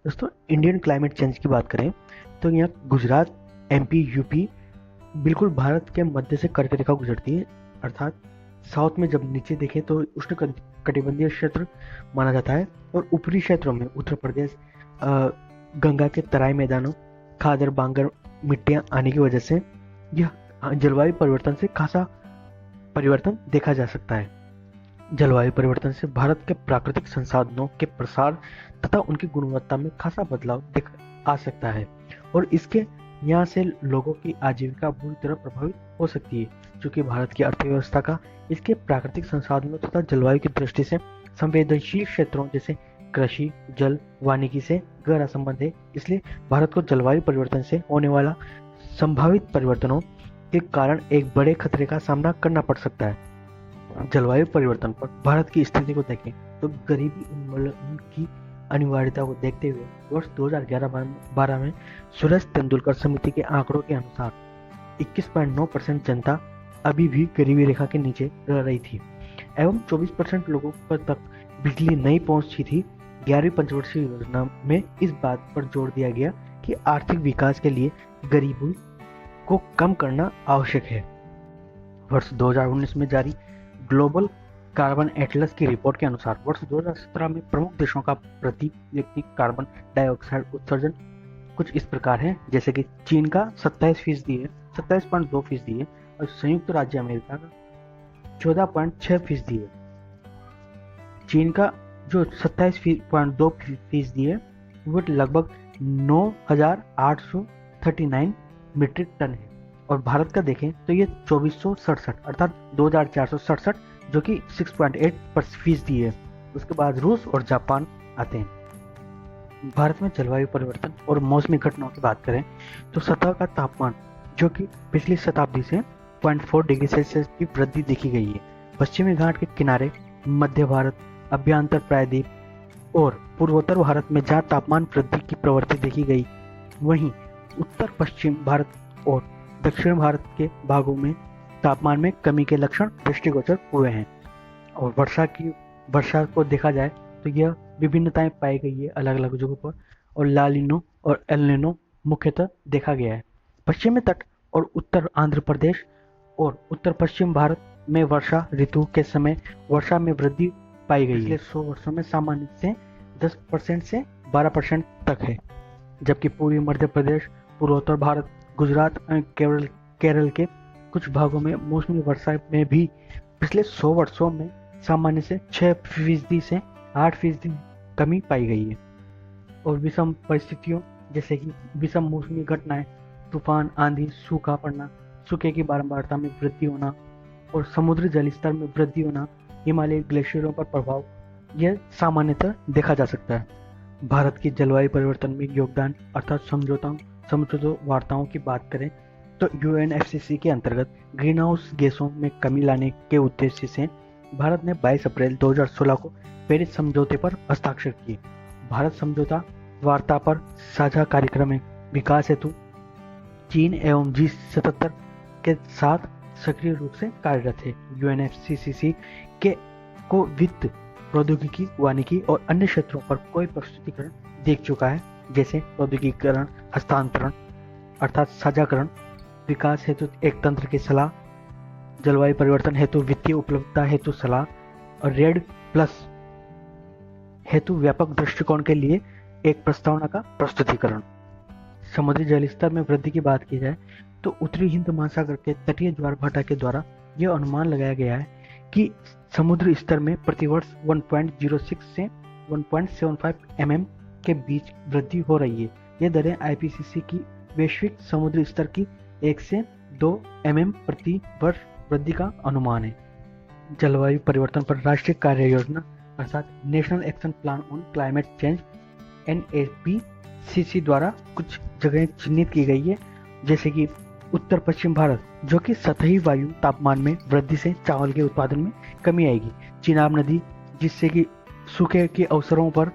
दोस्तों, Indian climate change की बात करें तो यहाँ गुजरात, एमपी, यूपी बिल्कुल भारत के मध्य से कर्क रेखा गुजरती है। अर्थात साउथ में जब नीचे देखें तो उष्ण कटिबंधीय क्षेत्र माना जाता है, और ऊपरी क्षेत्रों में उत्तर प्रदेश, गंगा के तराई मैदानों, खादर बांगर मिट्टियां आने की वजह से यह जलवायु परिवर्तन से खासा परिवर्तन देखा जा सकता है। जलवायु परिवर्तन से भारत के प्राकृतिक संसाधनों के प्रसार तथा उनकी गुणवत्ता में खासा बदलाव देख आ सकता है, और इसके यहाँ से लोगों की आजीविका बुरी तरह प्रभावित हो सकती है। चूंकि भारत की अर्थव्यवस्था का इसके प्राकृतिक संसाधनों तथा जलवायु की दृष्टि से संवेदनशील क्षेत्रों जैसे कृषि, जल, वानिकी से गहरा संबंध है, इसलिए भारत को जलवायु परिवर्तन से होने वाला संभावित परिवर्तनों के कारण एक बड़े खतरे का सामना करना पड़ सकता है। जलवायु परिवर्तन पर भारत की स्थिति को देखें तो गरीबी उन्मूलन की अनिवार्यता को देखते हुए वर्ष 2011-12 में सुरेश तेंदुलकर समिति के आंकड़ों के अनुसार 21.9% जनता अभी भी गरीबी रेखा के नीचे रह रही थी, एवं 24% लोगों पर तक बिजली नहीं पहुंची थी। 11वीं पंचवर्षीय योजना में इस बात पर जोर दिया गया कि आर्थिक विकास के लिए गरीबी को कम करना आवश्यक है। वर्ष 2019 में जारी ग्लोबल कार्बन एटलस की रिपोर्ट के अनुसार वर्ष 2017 में प्रमुख देशों का प्रति व्यक्ति कार्बन डाइऑक्साइड उत्सर्जन कुछ इस प्रकार है, जैसे कि चीन का 27% है, 27.2% है, और संयुक्त राज्य अमेरिका का 14.6% है। चीन का जो 27.2% है वो लगभग 9,839 मीट्रिक टन है, और भारत का देखें तो ये 2467 अर्थात 2467 जो कि 6.8% है। उसके बाद रूस और जापान आते हैं। भारत में जलवायु परिवर्तन और मौसमी घटनाओं की बात करें तो सतह का तापमान जो कि पिछली शताब्दी से 0.4 डिग्री सेल्सियस की वृद्धि देखी गई है। पश्चिमी घाट के किनारे, मध्य भारत, अभ्यंतर प्रायद्वीप और पूर्वोत्तर भारत में जहाँ तापमान वृद्धि की प्रवृत्ति देखी गई, वहीं उत्तर पश्चिम भारत और दक्षिण भारत के भागों में तापमान में कमी के लक्षण दृष्टिगोचर हुए हैं। और वर्षा को देखा जाए तो यह विभिन्नताएं पाई गई है अलग अलग जगहों पर, और लालिनो और एलनिनो मुख्यतः देखा गया है। पश्चिमी तट और उत्तर आंध्र प्रदेश और उत्तर पश्चिम भारत में वर्षा ऋतु के समय वर्षा में वृद्धि पाई गई है। पिछले 100 वर्षों में सामान्य से 10% से 12% तक है, जबकि पूर्वी मध्य प्रदेश, पूर्वोत्तर भारत, गुजरात और केरल के कुछ भागों में मौसमी वर्षा में भी पिछले 100 वर्षों में सामान्य से 6% से 8% कमी पाई गई है। और विषम परिस्थितियों जैसे कि विषम मौसमी घटनाएं, तूफान, आंधी, सूखा पड़ना, सूखे की बारंबारता में वृद्धि होना और समुद्री जल स्तर में वृद्धि होना, हिमालयी ग्लेशियरों पर प्रभाव, यह सामान्यतः देखा जा सकता है। भारत की जलवायु परिवर्तन में योगदान अर्थात समझौता वार्ताओं की बात करें तो यूएनएफसीसी के अंतर्गत ग्रीन हाउस गैसों में कमी लाने के उद्देश्य से भारत ने 22 अप्रैल 2016 को पेरिस समझौते पर हस्ताक्षर किए। भारत समझौता वार्ता पर साझा कार्यक्रम में विकास हेतु चीन एवं G77 के साथ सक्रिय रूप से कार्यरत है। यूएनएफसीसी के को वित्त, प्रौद्योगिकी, वानिकी और अन्य क्षेत्रों पर कोई प्रस्तुतिकरण देख चुका है, जैसे प्रौद्योगिकीकरण हस्तांतरण अर्थात साझाकरण, विकास हेतु एक तंत्र की सलाह, जलवायु परिवर्तन हेतु वित्तीय उपलब्धता हेतु सलाह, और रेड प्लस हेतु व्यापक दृष्टिकोण के लिए एक प्रस्तावना का प्रस्तुतिकरण। समुद्री जल स्तर में वृद्धि की बात की जाए तो उत्तरी हिंद महासागर के तटीय ज्वार भाटा के द्वारा यह अनुमान लगाया गया है कि समुद्री स्तर में प्रतिवर्ष 1.06 से 1.75 mm के बीच वृद्धि हो रही है। यह दरें आईपीसीसी की वैश्विक समुद्री स्तर की 1 से 2 mm प्रति वर्ष वृद्धि का अनुमान है। जलवायु परिवर्तन पर राष्ट्रीय कार्य योजना अर्थात national action plan on climate change NAPCC द्वारा कुछ जगहें चिन्हित की गई है, जैसे कि उत्तर पश्चिम भारत जो कि सतही वायु तापमान में वृद्धि से चावल के उत्पादन में कमी आएगी, चिनाब नदी जिससे कि सूखे के अवसरों पर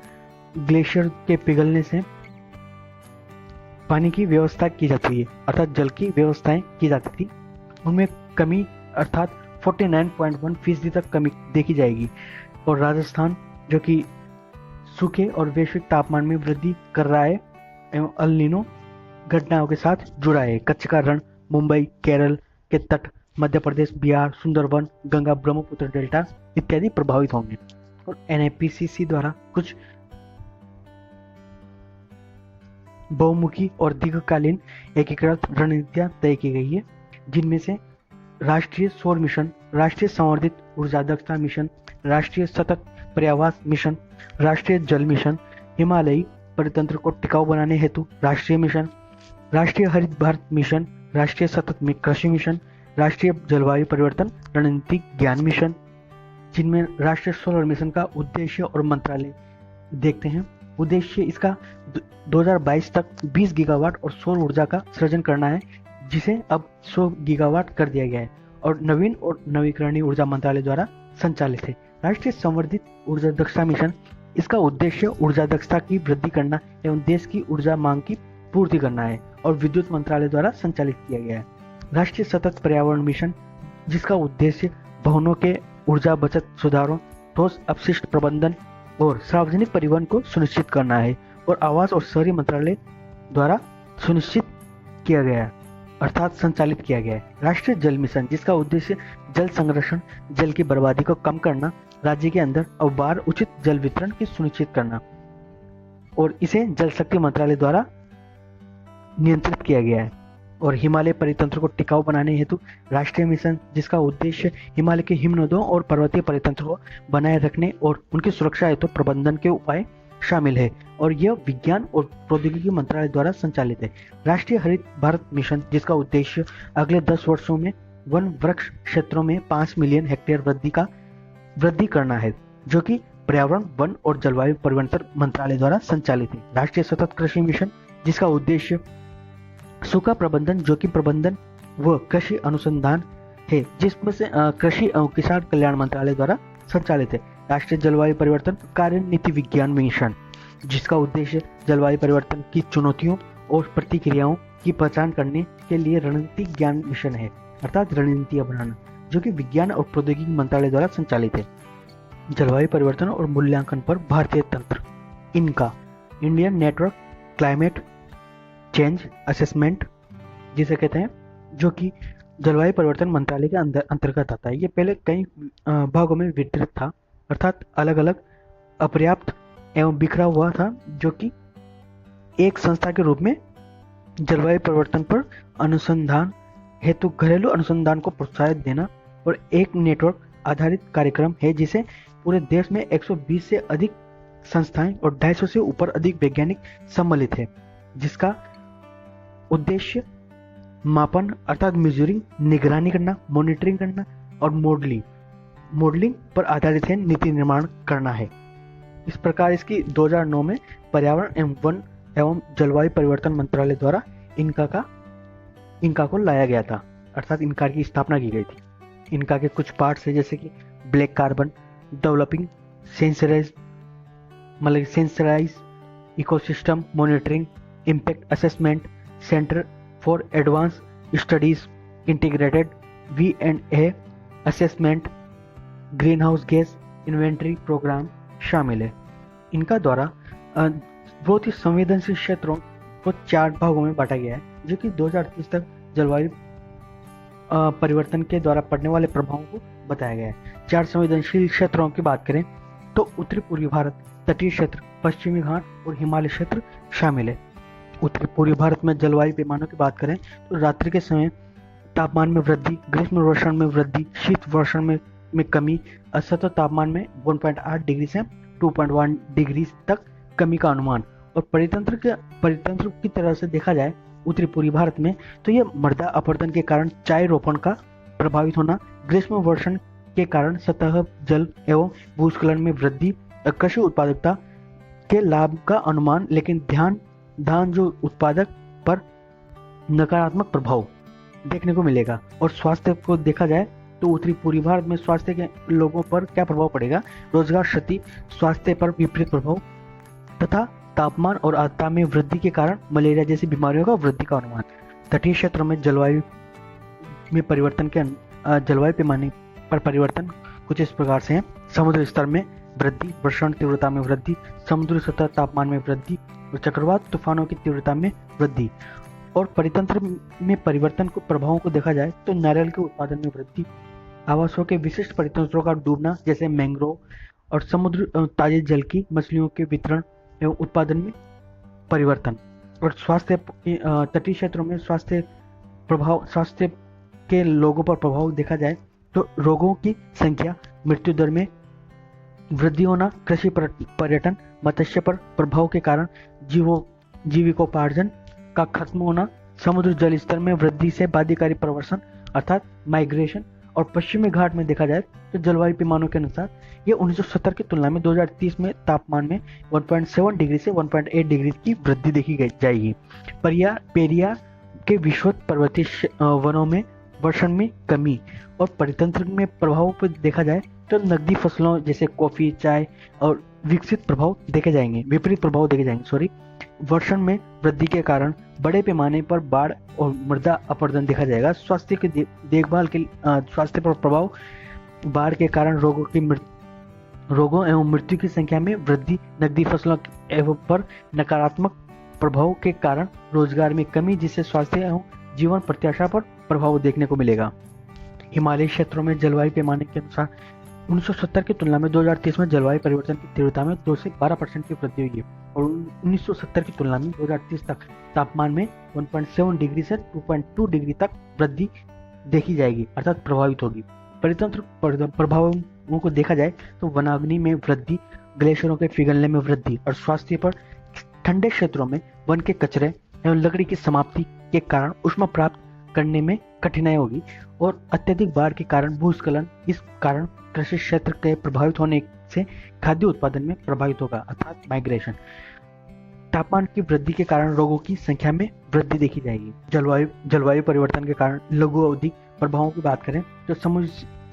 ग्लेशियर के पिघलने से पानी की व्यवस्था की जाती है अर्थात जल की व्यवस्थाएं की जाती थी, उनमें कमी अर्थात 49.1% तक कमी देखी जाएगी। और राजस्थान जो कि सूखे और वैश्विक तापमान में वृद्धि कर रहा है एवं अल नीनो घटनाओं के साथ जुड़ा है। कच्छ का रण, मुंबई, केरल के तट, मध्य प्रदेश, बिहार, सुंदरबन, गंगा ब्रह्मपुत्र डेल्टा इत्यादि प्रभावित होंगे। और एनआईपीसीसी द्वारा कुछ बहुमुखी और दीर्घकालीन एकीकृत रणनीतियां तय की गई है, जिनमें से राष्ट्रीय सौर मिशन, राष्ट्रीय संवर्धित ऊर्जा दक्षता मिशन, राष्ट्रीय सतत पर्यावरण मिशन, राष्ट्रीय जल मिशन, हिमालयी परितंत्र को टिकाऊ बनाने हेतु राष्ट्रीय मिशन, राष्ट्रीय हरित भारत मिशन, राष्ट्रीय सतत कृषि मिशन, राष्ट्रीय जलवायु परिवर्तन रणनीतिक ज्ञान मिशन, जिनमें राष्ट्रीय सोलर मिशन का उद्देश्य और मंत्रालय देखते हैं। उद्देश्य इसका 2022 तक 20 गीगावाट और सौर ऊर्जा का सृजन करना है, जिसे अब 100 गीगावाट कर दिया गया है और नवीन और नवीकरणीय ऊर्जा मंत्रालय द्वारा संचालित है। राष्ट्रीय संवर्धित ऊर्जा दक्षता मिशन, इसका उद्देश्य ऊर्जा दक्षता की वृद्धि करना एवं देश की ऊर्जा मांग की पूर्ति करना है और विद्युत मंत्रालय द्वारा संचालित किया गया है। राष्ट्रीय सतत पर्यावरण मिशन, जिसका उद्देश्य भवनों के ऊर्जा बचत सुधारों, ठोस अपशिष्ट प्रबंधन और सार्वजनिक परिवहन को सुनिश्चित करना है और आवास और शहरी मंत्रालय द्वारा सुनिश्चित किया गया है अर्थात संचालित किया गया है। राष्ट्रीय जल मिशन, जिसका उद्देश्य जल संरक्षण, जल की बर्बादी को कम करना, राज्य के अंदर और बाहर उचित जल वितरण की सुनिश्चित करना, और इसे जल शक्ति मंत्रालय द्वारा नियंत्रित किया गया है। और हिमालय परितंत्र को टिकाऊ बनाने हेतु राष्ट्रीय मिशन, जिसका उद्देश्य हिमालय के हिमनदों और पर्वतीय परितंत्र को बनाए रखने और उनकी सुरक्षा हेतु प्रबंधन के उपाय शामिल है और यह विज्ञान और प्रौद्योगिकी मंत्रालय द्वारा संचालित है। राष्ट्रीय हरित भारत मिशन, जिसका उद्देश्य अगले 10 वर्षों में वन वृक्ष क्षेत्रों में 5 मिलियन हेक्टेयर वृद्धि करना है, जो कि पर्यावरण, वन और जलवायु परिवर्तन मंत्रालय द्वारा संचालित है। राष्ट्रीय सतत कृषि मिशन, जिसका उद्देश्य सूखा प्रबंधन, जोखिम प्रबंधन व कृषि अनुसंधान है, जिसमें से कृषि एवं किसान कल्याण मंत्रालय द्वारा संचालित है। राष्ट्रीय जलवायु परिवर्तन कार्य नीति विज्ञान मिशन, जिसका उद्देश्य जलवायु परिवर्तन की चुनौतियों और प्रतिक्रियाओं की पहचान करने के लिए रणनीतिक ज्ञान मिशन है अर्थात रणनीतियां बनाना, जो कि विज्ञान और प्रौद्योगिकी मंत्रालय द्वारा संचालित है। जलवायु परिवर्तन और मूल्यांकन पर भारतीय तंत्र, इनका Indian network climate change assessment जिसे कहते हैं, जो कि जलवायु परिवर्तन मंत्रालय के अंतर्गत आता है। ये पहले कई भागों में वितरित था अर्थात अलग अलग अपर्याप्त एवं बिखरा हुआ था, जो कि एक संस्था के रूप में जलवायु परिवर्तन पर अनुसंधान हेतु घरेलू अनुसंधान को प्रोत्साहित देना और एक नेटवर्क आधारित कार्यक्रम है, जिसे पूरे देश में 120 से अधिक संस्थाएं और 250 से ऊपर अधिक वैज्ञानिक सम्मिलित है, जिसका उद्देश्य मापन अर्थात मेजरिंग, निगरानी करना, मॉनिटरिंग करना और मॉडलिंग पर आधारित है नीति निर्माण करना है। इस प्रकार इसकी 2009 में पर्यावरण एवं वन एवं जलवायु परिवर्तन मंत्रालय द्वारा इनका को लाया गया था अर्थात इनका की स्थापना की गई थी। इनका के कुछ पार्ट्स है जैसे कि black carbon, developing sensorise ecosystem monitoring, impact assessment, centre for advance studies, integrated V&A assessment, green house gas inventory programme शामिल है। इनका द्वारा बहुत ही संवेदनशील क्षेत्रों को 4 भागों में बांटा गया है, जो कि 2030 तक जलवायु परिवर्तन के द्वारा पड़ने वाले प्रभावों को बताया गया है। 4 संवेदनशील क्षेत्रों की बात करें तो उत्तरी पूर्वी भारत, तटीय क्षेत्र, पश्चिमी घाट और हिमालय क्षेत्र शामिल है। उत्तरी पूर्वी भारत में जलवायु पैमानों की बात करें तो रात्रि के समय तापमान में वृद्धि, ग्रीष्म वर्षण में वृद्धि, शीत वर्षण में कमी, असतत तापमान में 1.8 डिग्री से 2.1 डिग्री तक कमी का अनुमान। और परितंत्र की तरह से देखा जाए उत्तरी पूर्वी भारत में तो यह मृदा अपरदन के कारण चाय रोपण का प्रभावित होना, ग्रीष्म वर्षण के कारण सतह जल एवं भूस्खलन में वृद्धि, कृषि उत्पादकता के लाभ का अनुमान, लेकिन धान जो उत्पादक पर नकारात्मक प्रभाव देखने को मिलेगा। और स्वास्थ्य को देखा जाए तो उत्तरी पूर्वी भारत में स्वास्थ्य के लोगों पर क्या प्रभाव पड़ेगा, रोजगार क्षति, स्वास्थ्य पर विपरीत प्रभाव तथा तापमान और आर्द्रता में वृद्धि के कारण मलेरिया जैसी बीमारियों का वृद्धि का अनुमान। तटीय क्षेत्रों में जलवायु पैमाने पर परिवर्तन कुछ इस प्रकार से है। समुद्र स्तर में वृद्धि, वर्षण तीव्रता में वृद्धि, समुद्री सतह तापमान में वृद्धि और चक्रवात तूफानों की तीव्रता में वृद्धि। और परितंत्र में परिवर्तन को प्रभावों को देखा जाए तो नारियल के उत्पादन में वृद्धि, आवासों के विशिष्ट परितंत्रों का डूबना जैसे मैंग्रोव और समुद्र ताजे जल की मछलियों के वितरण एवं उत्पादन में परिवर्तन। और स्वास्थ्य तटीय क्षेत्रों में स्वास्थ्य के लोगों पर प्रभाव देखा जाए तो रोगों की संख्या, मृत्यु दर में वृद्धि होना, कृषि पर्यटन, मत्स्य पर प्रभाव के कारण जीविकोपार्जन का खत्म होना, समुद्र जल स्तर में वृद्धि से बाध्यकारी प्रवर्सन अर्थात माइग्रेशन। और पश्चिमी घाट में देखा जाए तो जलवायु पैमानों के अनुसार ये 1970 की तुलना में 2030 में तापमान में 1.7 डिग्री से 1.8 डिग्री की वृद्धि देखी जाएगी। पेरिया के विश्वत पर्वतीय वनों में वर्षण में कमी और परितंत्र में प्रभावों पर देखा जाए तो नकदी फसलों जैसे कॉफी, चाय और विपरीत प्रभाव देखे जाएंगे। वर्षण में वृद्धि के कारण बड़े पैमाने पर बाढ़ और मृदा अपरदन देखा जाएगा। स्वास्थ्य की देखभाल के स्वास्थ्य पर प्रभाव, बाढ़ के कारण रोगों एवं मृत्यु की संख्या में वृद्धि, नकदी फसलों एवं पर नकारात्मक प्रभाव के कारण रोजगार में कमी जिससे स्वास्थ्य एवं जीवन प्रत्याशा पर प्रभाव देखने को मिलेगा। हिमालयी क्षेत्रों में जलवायु पैमाने के अनुसार 1970 की तुलना में 2030 में जलवायु परिवर्तन की तीव्रता में 2 से 12% की वृद्धि हुई है और 1970 की तुलना में 2030 तक तापमान में 1.7 डिग्री से 2.2 डिग्री तक वृद्धि देखी जाएगी अर्थात प्रभावित होगी। परितंत्र प्रभावों को देखा जाए तो वनाग्नि में वृद्धि, ग्लेशियरों के पिघलने में वृद्धि और स्वास्थ्य पर ठंडे क्षेत्रों में वन के कचरे एवं लकड़ी की समाप्ति के कारण ऊष्मा प्राप्त करने में कठिनाई होगी और अत्यधिक बाढ़ के कारण भूस्खलन, इस कारण कृषि क्षेत्र के प्रभावित होने से खाद्य उत्पादन में प्रभावित होगा अर्थात माइग्रेशन। तापमान की वृद्धि के कारण रोगों की संख्या में वृद्धि देखी जाएगी। जलवायु परिवर्तन के कारण लघु अवधि प्रभावों की बात करें तो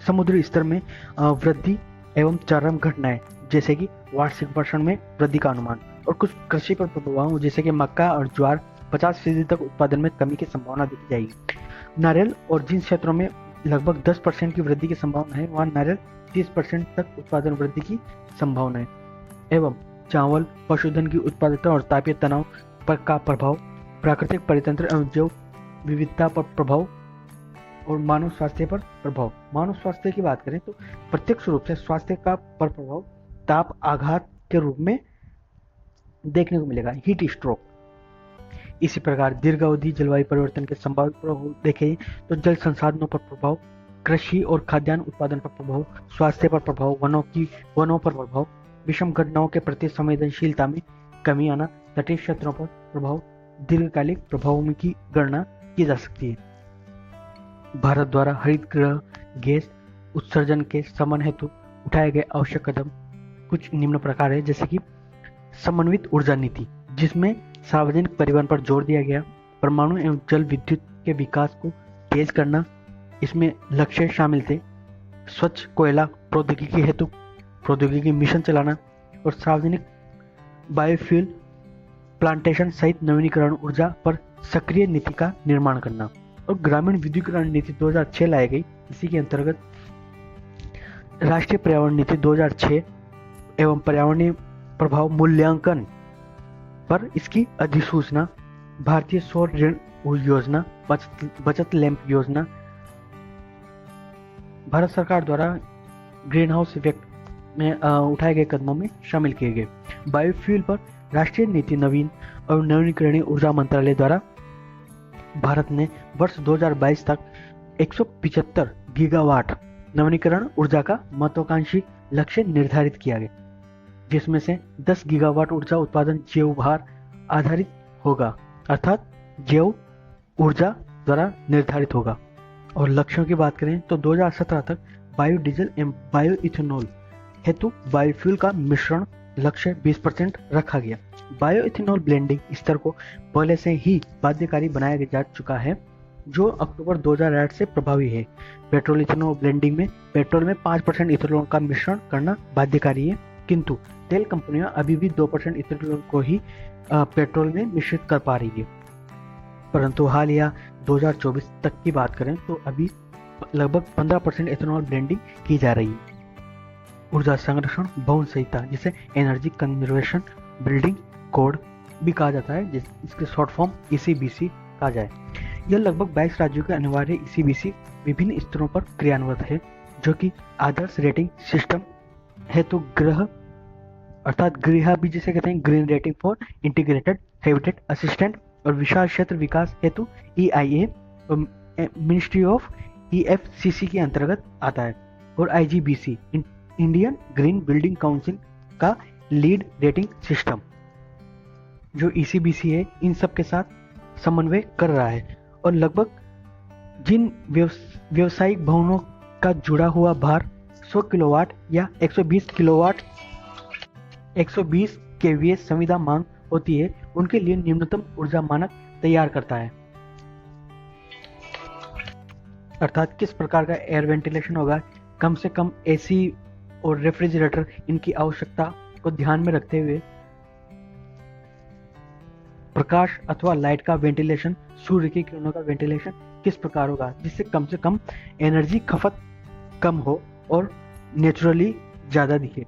समुद्री स्तर में वृद्धि एवं चरम घटनाएं जैसे कि वार्षिक वर्षण में वृद्धि का अनुमान और कुछ कृषि पर प्रभाव जैसे कि मक्का और ज्वार 50% तक उत्पादन में कमी की संभावना देखी जाएगी। नारियल और जिन क्षेत्रों में लगभग 10% की वृद्धि की संभावना है वहां नारियल 30% तक उत्पादन वृद्धि की संभावना है। एवं चावल, पशुधन की उत्पादकता और तापीय तनाव पर का प्रभाव, प्राकृतिक परितंत्र एवं जैव विविधता पर प्रभाव और मानव स्वास्थ्य पर प्रभाव। मानव स्वास्थ्य की बात करें तो प्रत्यक्ष रूप से स्वास्थ्य का पर प्रभाव ताप आघात के रूप में देखने को मिलेगा, हीट स्ट्रोक। इसी प्रकार दीर्घावधि जलवायु परिवर्तन के संभावित प्रभाव देखें तो जल संसाधनों पर प्रभाव, कृषि और खाद्यान्न उत्पादन पर प्रभाव, स्वास्थ्य पर प्रभाव, वनों पर प्रभाव, विषम घटनाओं के प्रति संवेदनशीलता में कमी आना, तटीय क्षेत्रों पर प्रभाव, दीर्घकालिक प्रभावों की गणना की जा सकती है। भारत द्वारा हरित गृह गैस उत्सर्जन के शमन हेतु उठाए गए आवश्यक कदम कुछ निम्न प्रकार है, जैसे कि समन्वित ऊर्जा नीति जिसमें सार्वजनिक परिवहन पर जोर दिया गया, परमाणु एवं जल विद्युत के विकास को तेज करना, इसमें लक्ष्य शामिल थे स्वच्छ कोयला प्रौद्योगिकी हेतु प्रौद्योगिकी मिशन चलाना और सार्वजनिक बायोफ्यूल प्लांटेशन सहित नवीनीकरण ऊर्जा पर सक्रिय नीति का निर्माण करना। और ग्रामीण विद्युतीकरण नीति 2006 लाई गई। इसी के अंतर्गत राष्ट्रीय पर्यावरण नीति 2006 एवं पर्यावरणीय प्रभाव मूल्यांकन पर इसकी अधिसूचना, भारतीय सौर ऋण योजना, बचत लैंप योजना भारत सरकार द्वारा ग्रीन हाउस इफेक्ट में उठाए गए कदमों में शामिल किए गए। बायोफ्यूल पर राष्ट्रीय नीति नवीन और नवीनीकरणीय ऊर्जा मंत्रालय द्वारा भारत ने वर्ष 2022 तक 175 गीगावाट नवीनीकरण ऊर्जा का महत्वाकांक्षी लक्ष्य निर्धारित किया गया, जिसमें से 10 गीगावाट ऊर्जा उत्पादन जैव भार आधारित होगा अर्थात जैव ऊर्जा द्वारा निर्धारित होगा। और लक्ष्यों की बात करें तो 2017 तक बायोडीजल एवं बायो इथेनॉल हेतु बायोफ्यूल का मिश्रण लक्ष्य 20% रखा गया। बायो इथेनॉल ब्लेंडिंग स्तर को पहले से ही बाध्यकारी बनाया जा चुका है, जो अक्टूबर 2008 से प्रभावी है। पेट्रोल इथेनॉल ब्लेंडिंग में पेट्रोल में 5% इथेनॉल का मिश्रण करना बाध्यकारी है, किंतु तेल कंपनियां अभी भी 2% इथेनॉल को ही पेट्रोल में मिश्रित कर पा रही है। परंतु हाल या 2024 तक की बात करें तो अभी लगभग 15% इथेनॉल ब्लेंडिंग की जा रही है। ऊर्जा संरक्षण भवन संहिता, जिसे एनर्जी कंजर्वेशन बिल्डिंग कोड भी कहा जाता है, इसके शॉर्ट फॉर्म ECBC कहा जाए। यह लगभग 22 राज्यों के अनिवार्य ECBC विभिन्न स्तरों पर क्रियान्वित है, जो कि आदर्श रेटिंग सिस्टम हेतु गृह अर्थात गृह भी जिसे कहते हैं green rating for integrated habitat assistant, और विशाल क्षेत्र विकास हेतु EIA और मिनिस्ट्री ऑफ EFCC के अंतर्गत आता है, और IGBC Indian green building council का लीड रेटिंग सिस्टम जो ECBC है इन सब के साथ समन्वय कर रहा है। और लगभग जिन व्यावसायिक भवनों का जुड़ा हुआ भार 100 किलोवाट या 120 किलोवाट 120 kVA संविदा मांग होती है, उनके लिए न्यूनतम ऊर्जा मानक तैयार करता है। अर्थात किस प्रकार का एयर वेंटिलेशन होगा, कम से कम AC और रेफ्रिजरेटर इनकी आवश्यकता को ध्यान में रखते हुए प्रकाश अथवा लाइट का वेंटिलेशन, सूर्य की किरणों का वेंटिलेशन किस प्रकार होगा जिससे कम से कम एनर्जी खपत कम हो और नेचुरली ज़्यादा दिखे।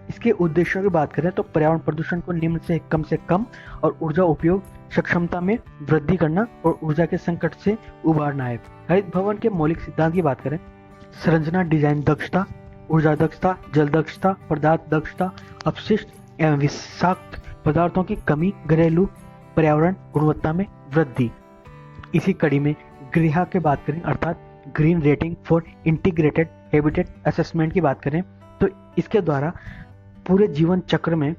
इसके उद्देश्यों की बात करें तो पर्यावरण प्रदूषण को निम्न से कम और ऊर्जा उपयोग सक्षमता में वृद्धि करना और ऊर्जा के संकट से उबारना है। हरित भवन के मौलिक सिद्धांत की बात करें, संरचना डिजाइन दक्षता, ऊर्जा दक्षता, जल दक्षता, पदार्थ दक्षता, अपशिष्ट एवं विषाक्त पदार्थों की कमी, घरेलू पर्यावरण गुणवत्ता में वृद्धि। इसी कड़ी में गृह की बात करें अर्थात green rating for integrated habitat assessment की बात करें तो इसके द्वारा पूरे जीवन चक्र में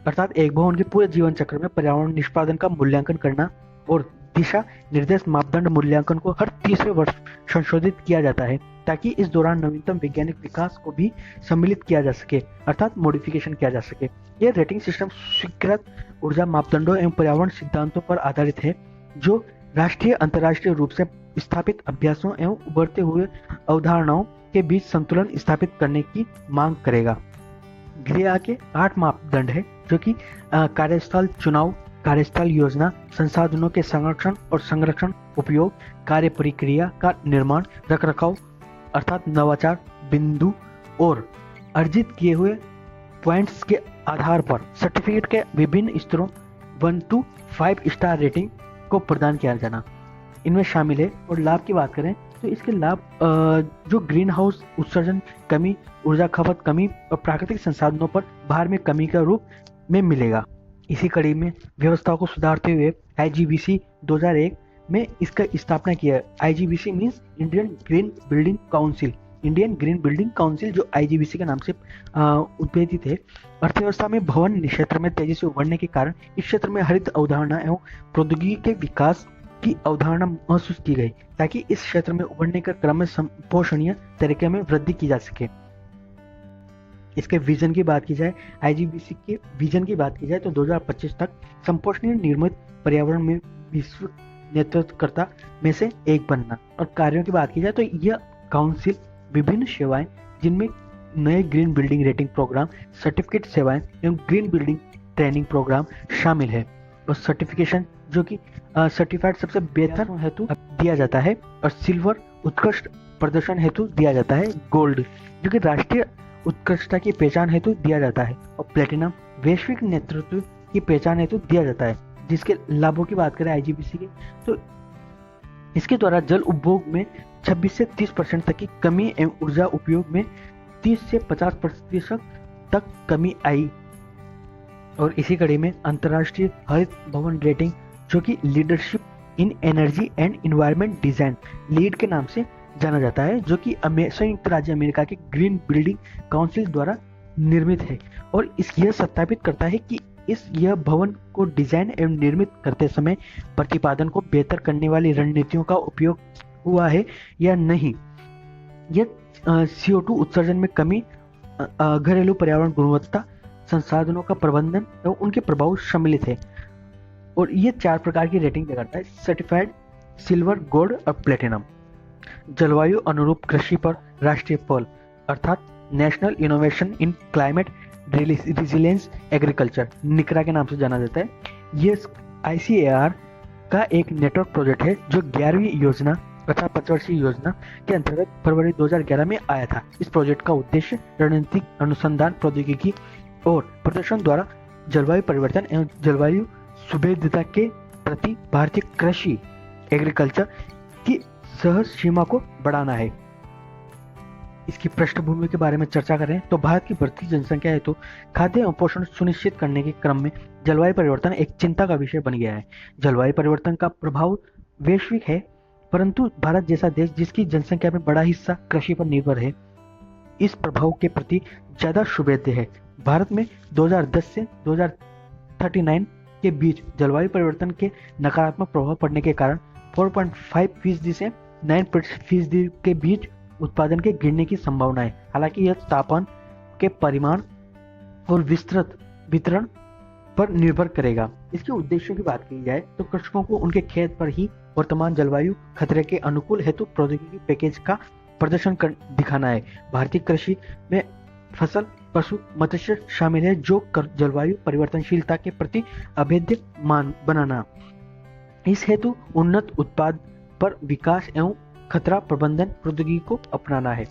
अर्थात एक भवन के पूरे जीवन चक्र में पर्यावरण निष्पादन का मूल्यांकन करना और दिशा निर्देश मापदंड मूल्यांकन को हर तीसरे वर्ष संशोधित किया जाता है, ताकि इस दौरान नवीनतम वैज्ञानिक विकास को भी सम्मिलित किया जा सके अर्थात मॉडिफिकेशन किया जा सके। यह रेटिंग सिस्टम स्वीकृत ऊर्जा मापदंडों एवं पर्यावरण सिद्धांतों पर आधारित है, जो राष्ट्रीय अंतर्राष्ट्रीय रूप से स्थापित अभ्यासों एवं उभरते हुए अवधारणाओं के बीच संतुलन स्थापित करने की मांग करेगा। गृह के 8 मापदंड है, जो कि कार्यस्थल चुनाव, कार्यस्थल योजना, संसाधनों के संरक्षण उपयोग, कार्य प्रक्रिया का निर्माण, रखरखाव अर्थात नवाचार बिंदु और अर्जित किए हुए पॉइंट्स के आधार पर सर्टिफिकेट के विभिन्न स्तरों 1 to 5 स्टार रेटिंग को प्रदान किया जाना इनमें शामिल है। और लाभ की बात करें तो इसके लाभ जो ग्रीन हाउस उत्सर्जन कमी, ऊर्जा खपत कमी और प्राकृतिक संसाधनों पर भार में कमी का रूप में मिलेगा। इसी कड़ी में व्यवस्था को सुधारते हुए IGBC 2001 में इसका स्थापना किया। IGBC means Indian green building council. Indian green building council जो IGBC के नाम से उद्भेदित है। अर्थव्यवस्था में भवन क्षेत्र में तेजी से उभरने के कारण इस क्षेत्र में हरित अवधारणा एवं प्रौद्योगिकी के विकास की अवधारणा महसूस की गई, ताकि इस क्षेत्र में उभरने के क्रम में संपोषणीय तरीके में वृद्धि की जा सके। इसके विजन की बात की जाए, IGBC के विजन की बात की जाए तो 2025 तक संपोषणीय निर्मित पर्यावरण में विश्व नेतृत्वकर्ता में से एक बनना। और कार्यों की बात की जाए तो यह काउंसिल विभिन्न सेवाएं जिनमें नए green building rating programme, certificate सेवाएं एवं ग्रीन बिल्डिंग ट्रेनिंग प्रोग्राम शामिल है। और सर्टिफिकेशन जो कि सर्टिफाइड सबसे बेहतर हेतु दिया जाता है, और सिल्वर उत्कृष्ट प्रदर्शन हेतु दिया जाता है, गोल्ड जो कि राष्ट्रीय उत्कृष्टता की पहचान हेतु दिया जाता है, और प्लेटिनम वैश्विक नेतृत्व की पहचान हेतु दिया जाता है। जिसके लाभों की बात करें IGBC के तो इसके द्वारा जल उपभोग में 26 से 30% तक की कमी एवं ऊर्जा उपयोग में 30 से 50% तक कमी आई। और इसी कड़ी में अंतर्राष्ट्रीय हरित भवन रेटिंग जो कि leadership in energy and environment design lead के नाम से जाना जाता है, जो कि संयुक्त राज्य अमेरिका के ग्रीन बिल्डिंग काउंसिल द्वारा निर्मित है। और यह सत्यापित करता है कि यह भवन को डिजाइन एवं निर्मित करते समय प्रतिपादन को बेहतर करने वाली रणनीतियों का उपयोग हुआ है या नहीं। यह CO2 उत्सर्जन में कमी, घरेलू पर्यावरण गुणवत्ता, संसाधनों का प्रबंधन एवं उनके प्रभाव सम्मिलित है। और ये 4 प्रकार की रेटिंग दिया करता है, सर्टिफाइड, सिल्वर, गोल्ड और प्लेटिनम। जलवायु अनुरूप कृषि पर राष्ट्रीय पहल अर्थात national innovation in climate resilience agriculture, निकरा के नाम से जाना जाता है। ये ICAR का एक नेटवर्क प्रोजेक्ट है जो 11वीं योजना तथा पंचवर्षीय योजना के अंतर्गत फरवरी 2011 में आया था। इस प्रोजेक्ट का उद्देश्य रणनीतिक अनुसंधान, प्रौद्योगिकी और प्रदर्शन द्वारा जलवायु परिवर्तन एवं जलवायु सुभेद्यता के प्रति भारतीय कृषि एग्रीकल्चर की सहज सीमा को बढ़ाना है। इसकी पृष्ठभूमि के बारे में चर्चा करें तो भारत की बढ़ती जनसंख्या हेतु खाद्य एवं पोषण सुनिश्चित करने के क्रम में जलवायु परिवर्तन एक चिंता का विषय बन गया है। जलवायु परिवर्तन का प्रभाव वैश्विक है, परंतु भारत जैसा देश जिसकी जनसंख्या में बड़ा हिस्सा कृषि पर निर्भर है, इस प्रभाव के प्रति ज्यादा सुभेद्य है। भारत में 2010 से 2039 के बीच जलवायु परिवर्तन के नकारात्मक प्रभाव पड़ने के कारण 4.5% से 9% के बीच उत्पादन के गिरने की संभावना है। हालांकि यह तापमान के परिमाण और विस्तृत वितरण पर निर्भर करेगा। इसके उद्देश्यों की बात की जाए तो कृषकों को उनके खेत पर ही वर्तमान जलवायु खतरे के अनुकूल हेतु प्रौद्योगिकी पैकेज का प्रदर्शन दिखाना है। भारतीय कृषि में फसल, पशु, मत्स्य शामिल है, जो जलवायु परिवर्तनशीलता के प्रति अभेद्य मान बनाना। इस हेतु उन्नत उत्पाद पर विकास एवं खतरा प्रबंधन प्रौद्योगिकी को अपनाना है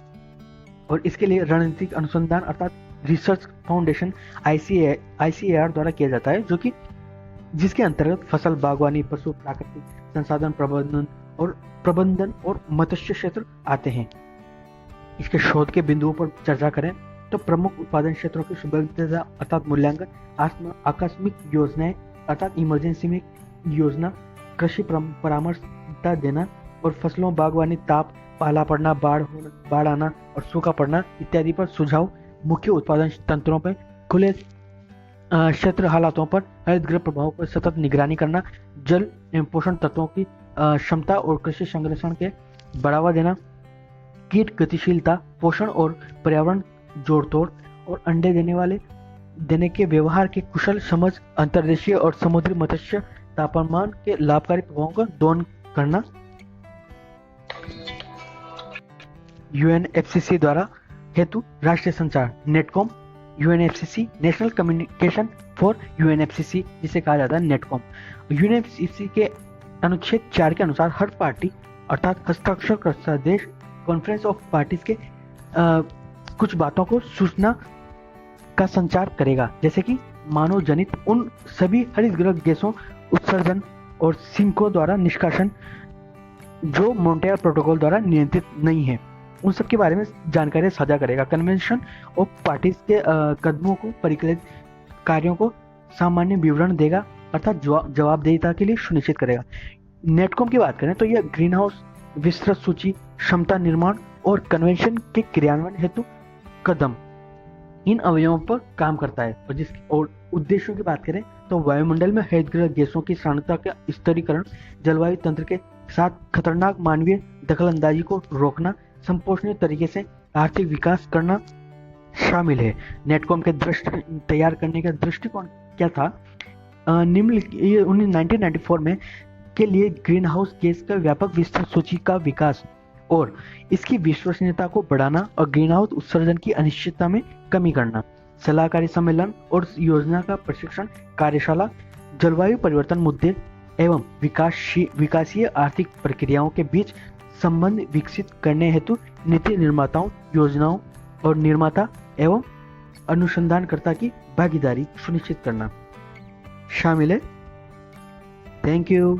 और इसके लिए रणनीतिक अनुसंधान अर्थात रिसर्च फाउंडेशन ICAR द्वारा किया जाता है, जो कि जिसके अंतर्गत फसल, बागवानी, पशु, प्राकृतिक संसाधन प्रबंधन और मत्स्य क्षेत्र आते हैं। इसके शोध के बिंदुओं पर चर्चा करें तो प्रमुख उत्पादन क्षेत्रों की सुभेद्यता अर्थात मूल्यांकन, आकस्मिक योजनाएं अर्थात इमरजेंसी में योजना, कृषि परामर्श देना और फसलों, बागवानी, ताप, पाला पड़ना, बाढ़ आना और सूखा पड़ना इत्यादि पर सुझाव, मुख्य उत्पादन तंत्रों पर, खुले क्षेत्र हालातों पर हरितगृह प्रभाव पर सतत निगरानी करना, जल एवं पोषण तत्वों की क्षमता और कृषि संरक्षण के बढ़ावा देना, कीट गतिशीलता, पोषण और पर्यावरण जोड़तोड़ और अंडे देने के व्यवहार के कुशल समझ, अंतर्देशीय और समुद्री मत्स्य तापमान के लाभकारी प्रभावों का दोहन करना। UNFCCC द्वारा हेतु राष्ट्रीय संचार Netcom, UNFCCC national communication for UNFCCC जिसे कहा जाता है नेटकॉम। UNFCCC के अनुच्छेद 4 के अनुसार हर पार्टी अर्थात हस्ताक्षरकर्ता देश कॉन्फ्रेंस ऑफ पार्टीज के कुछ बातों को सूचना का संचार करेगा, जैसे कि मानव जनित उन सभी हरितगृह गैसों उत्सर्जन और सिंकों द्वारा निष्कासन जो मॉन्ट्रियल प्रोटोकॉल द्वारा नियंत्रित नहीं है, उन सब के बारे में जानकारी साझा करेगा। कन्वेंशन ऑफ पार्टीज के कदमों को, परिकलित कार्यों को सामान्य विवरण देगा अर्थात जवाबदेहिता के लिए सुनिश्चित करेगा। नेटकॉम की बात करें तो यह ग्रीन हाउस विस्तृत सूची, क्षमता निर्माण और कन्वेंशन के क्रियान्वयन हेतु कदम इन अवयवों पर काम करता है और उद्देश्यों की बात करें तो वायुमंडल में हरितगृह गैसों की सांद्रता का स्तरीकरण, जलवायु तंत्र के साथ खतरनाक मानवीय दखलंदाजी को रोकना, संपोषणीय तरीके से आर्थिक विकास करना शामिल है। नेटकॉम के तैयार करने का दृष्टिकोण क्या था? निम्नलिखित 1994 में के लिए ग्रीन हाउस गैस का व्यापक विस्तृत सूची का विकास और इसकी विश्वसनीयता को बढ़ाना और ग्रीन हाउस उत्सर्जन की अनिश्चितता में कमी करना, सलाहकारी सम्मेलन और योजना का प्रशिक्षण कार्यशाला, जलवायु परिवर्तन मुद्दे एवं विकासीय आर्थिक प्रक्रियाओं के बीच संबंध विकसित करने हेतु नीति निर्माताओं, योजनाओं और निर्माता एवं अनुसंधानकर्ता की भागीदारी सुनिश्चित करना शामिल है। Thank you.